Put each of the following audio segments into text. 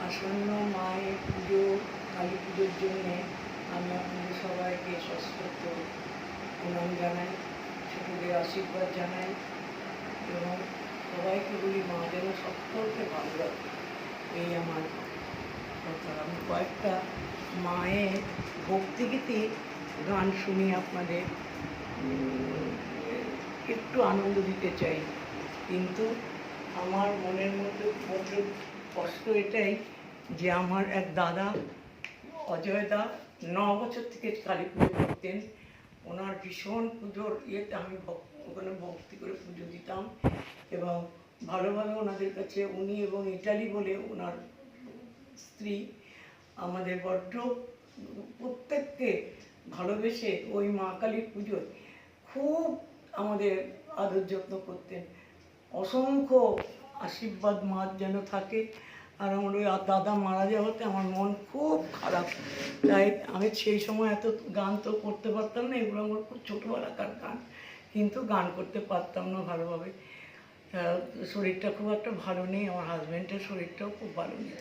আসন্ন মায়ের পুজো, কালী পুজোর জন্যে আমি আপনাদের সবাইকে সশ্রদ্ধ প্রণাম জানাই, ছোটদের আশীর্বাদ জানাই এবং সবাইকে বলি মা যেন সকলকে ভালো রাখে। এই আমার কথা। আমি কয়েকটা মায়ের ভক্তিগীতি গান শুনি আপনাদের, একটু আনন্দ দিতে চাই। কিন্তু আমার মনের মধ্যে বড্ড কষ্ট এটাই যে আমার এক দাদা অজয় দা 9 বছর থেকে কালী পুজো করতেন। ওনার ভীষণ পুজোর ইয়েতে আমি ওখানে ভক্তি করে পুজো দিতাম এবং ভালো ভালো ওনাদের কাছে উনি এবং ইটালি বলে ওনার স্ত্রী আমাদের বড্ড প্রত্যেককে ভালোবেসে ওই মা কালীর পুজোয় খুব আমাদের আদর যত্ন করতেন। অসংখ্য আশীর্বাদ মার যেন থাকে। আর আমার ওই দাদা মারা যাওয়াতে আমার মন খুব খারাপ। তাই আমি সেই সময় এত গান তো করতে পারতাম না, এগুলো আমার খুব ছোটোবেলাকার গান, কিন্তু গান করতে পারতাম না ভালোভাবে। শরীরটা খুব একটা ভালো নেই, আমার হাজব্যান্ডের শরীরটাও খুব ভালো নেই।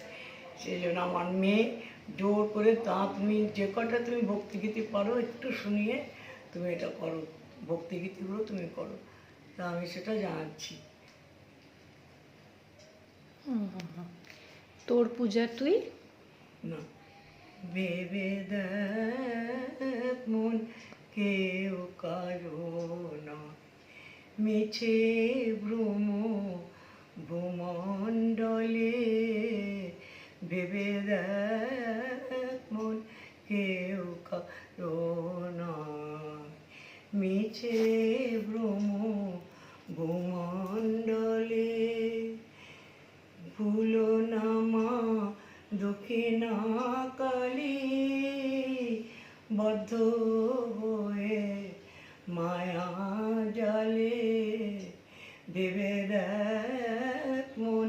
সেই জন্য আমার মেয়ে জোর করে তুমি যে কটা তুমি ভক্তিগীতি পারো একটু শুনিয়ে তুমি এটা করো, ভক্তিগীতিগুলো তুমি করো। তা আমি সেটা জানাচ্ছি। তোর পূজা তুই না, ভেবে দেখ মন কেউ কারো না, মিছে ভ্রম ভূমণ্ডলে, ভেবে দেখ মন কেউ কারো না, মিছে ভ্রম ভূমণ্ডলে, ভুলো না মা দক্ষিণা কালী, বদ্ধ হয়ে মায়া জালে, ভেবে দেখ মন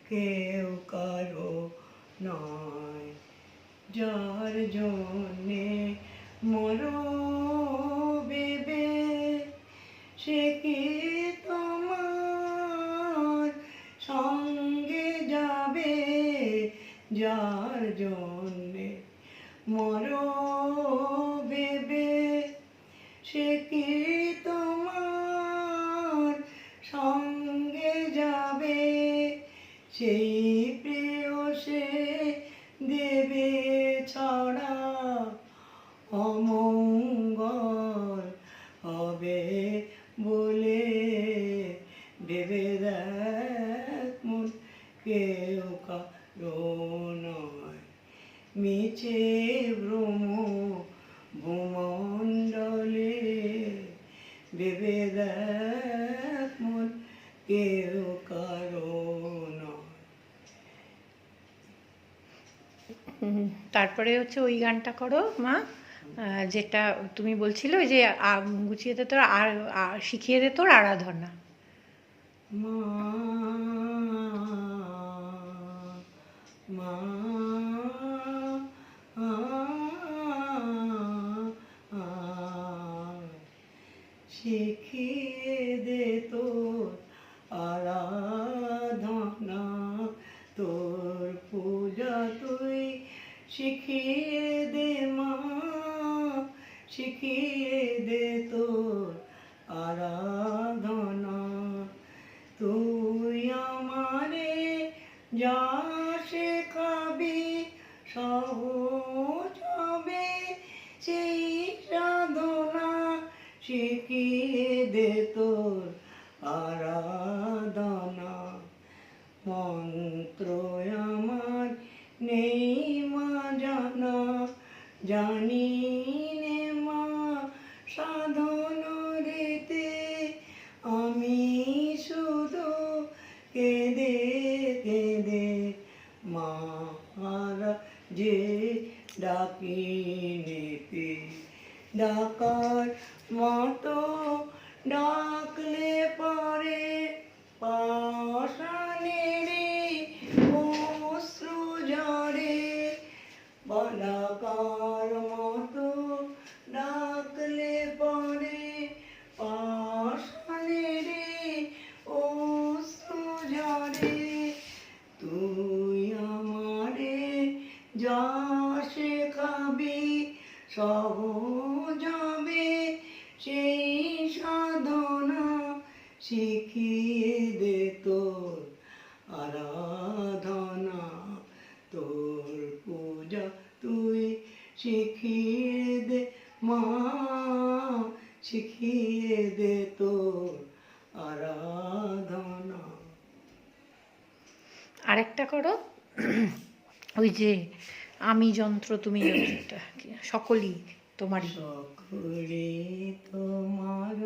কেউ কারো নয়, যার জন্যে মরো ভেবে সে কি তোমার সঙ্গে যাবে, যার জন্যে মরো ভেবে সে কি তোমার সঙ্গে যাবে, সেই প্রিয় সে দেবে ছাড়া অমঙ্গল হবে বলে, ভেবে দেখ মন কেউ কারো নয়, মিছে ভ্রম ভূমণ্ডলে, ভেবে দেখ মন কেউ কারো নয়। তারপরে হচ্ছে ওই গানটা করো মা, যেটা তুমি বলছিলে ওই যে গুছিয়ে দে তোর আর শিখিয়ে দে তোর আরাধনা। মা মা শিখিয়ে দে তোর আরাধনা, তোর পূজা তুই শিখিয়ে দে মা, শিখিয়ে দে তোর আরাধনা, তুই আমারে যা শেখাবি সহজ হবে সেই সাধনা, শিখিয়ে দে তোর আরাধনা, মন্ত্র আমার নেই মা জানা, জানি নে মা সাধন রেতে, আমি শুধু কেঁদে কেঁদে মারা যে ডাকি নিতে, ডাকার মতো ডাকলে পরে পাষাণেরে অশ্রু ঝরে, ডাকার মতো ডাকলে পরে পাষাণেরে অশ্রু ঝরে, তুই আমারে সহজ হবে সেই সাধনা, শিখিয়ে দে তোর আরাধনা, তোর পূজা তুই শিখিয়ে দে মা, শিখিয়ে দে তোর আরাধনা। আরেকটা করো, ওই যে আমি যন্ত্র তুমি যন্ত্রটা সকলই তোমারই। সকলে তোমার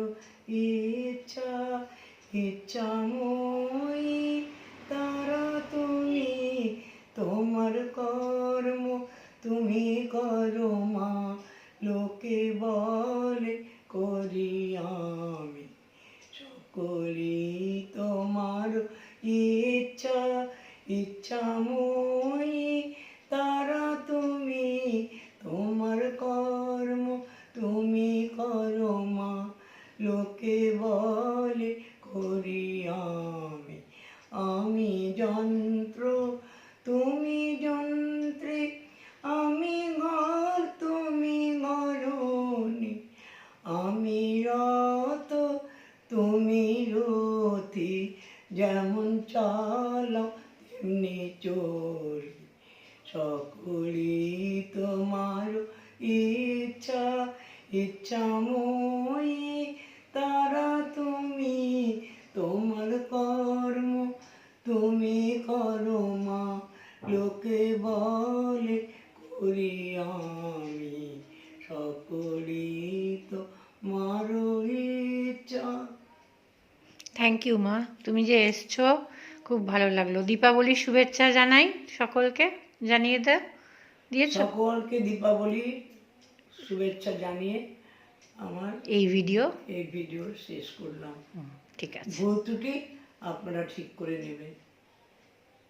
ইচ্ছা, ইচ্ছাময়ী তারা তুমি, তোমার কর্ম তুমি করো মা, লোকে বলে করি আমি। সকলে তোমার ইচ্ছা, ইচ্ছাময়ী তারা তুমি, তোমার কর্ম তুমি করো মা, লোকে বলে করি আমি। আমি যন্ত্র তুমি যন্ত্রী, আমি ঘর তুমি ঘরণী, আমি রথ তুমি রথী, যেমন চালাও তেমনি চলি। সকলই তোমার ইচ্ছা, ইচ্ছাময়ী তারা তুমি, তোমার কর্ম তুমি করো মা, লোকে বলে করি আমি। সকলই তোমার ইচ্ছা। থ্যাংক ইউ মা, তুমি যে এসছো খুব ভালো লাগলো। দীপাবলির শুভেচ্ছা জানাই সকলকে, জানিয়ে দিয়েছো? সকলকে দীপাবলি শুভেচ্ছা জানিয়ে আমার এই ভিডিও ভিডিও শেষ করলাম। ঠিক আছে। ভুল ত্রুটি আপনারা ঠিক করে নেবেন।